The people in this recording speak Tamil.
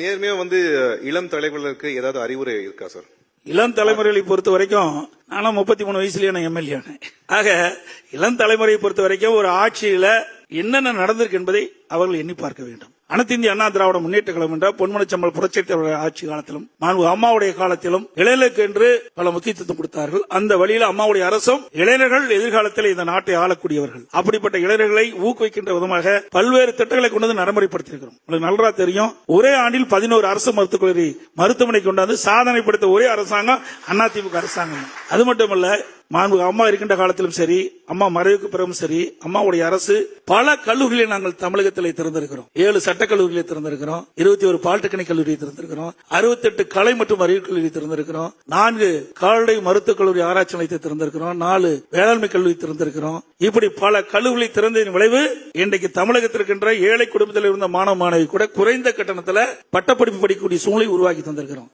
நேர்மையா இளம் தலைவர்களுக்கு ஏதாவது அறிவுரை இருக்கா சார்? இளம் தலைமுறைகளை பொறுத்த வரைக்கும் நானும் 33 வயசுலயே நான் எம்எல்ஏ ஆனேன். ஆக இளம் தலைமுறையை பொறுத்த வரைக்கும் ஒரு ஆட்சியில என்னென்ன நடந்திருக்கு என்பதை அவர்கள் எண்ணி பார்க்க வேண்டும். அனைத்து இந்திய அண்ணா திராவிட முன்னேற்ற கழகம் என்ற பொன்மனச்சம்பல் புரட்சித் தலைவர் ஆட்சி காலத்திலும் மாண்பு அம்மாவுடைய காலத்திலும் இளைஞர்களுக்கு என்று பல முக்கியத்துவம் கொடுத்தார்கள். அந்த வழியில் அம்மாவுடைய அரசும் இளைஞர்கள் எதிர்காலத்தில் இந்த நாட்டை ஆளக்கூடியவர்கள், அப்படிப்பட்ட இளைஞர்களை ஊக்குவிக்கின்ற விதமாக பல்வேறு திட்டங்களை கொண்டு நடைமுறைப்படுத்தியிருக்கிறோம். உங்களுக்கு நல்லா தெரியும், ஒரே ஆண்டில் 11 அரசு மருத்துவக் கல்லூரி மருத்துவமனை கொண்டாந்து சாதனை படைத்த ஒரே அரசாங்கம் அதிமுக அரசாங்கம். அது மட்டுமல்ல, மாண்பு அம்மா இருக்கின்ற காலத்திலும் சரி, அம்மா மறைவுக்கு பிறகும் சரி, அம்மாவுடைய அரசு பல கல்லூரிகளை நாங்கள் தமிழகத்தில் திறந்திருக்கிறோம். 7 சட்டக் கல்லூரிகளை திறந்திருக்கிறோம், 21 பாலிடெக்னிக் கல்லூரியை திறந்திருக்கிறோம், 68 கலை மற்றும் அறிவியல் கல்லூரி திறந்திருக்கிறோம், 4 கால்நடை மருத்துவக் கல்லூரி ஆராய்ச்சி நிலையத்தை திறந்திருக்கிறோம், 4 வேளாண்மை கல்லூரி திறந்திருக்கிறோம். இப்படி பல கல்லூரிகளை திறந்ததின் விளைவு இன்றைக்கு தமிழகத்தில் இருக்கின்ற ஏழை குடும்பத்தில் இருந்த மாணவ மாணவி கூட குறைந்த கட்டணத்தில் பட்டப்படிப்பு படிக்கக்கூடிய சூழ்நிலை உருவாக்கி தந்திருக்கிறோம்.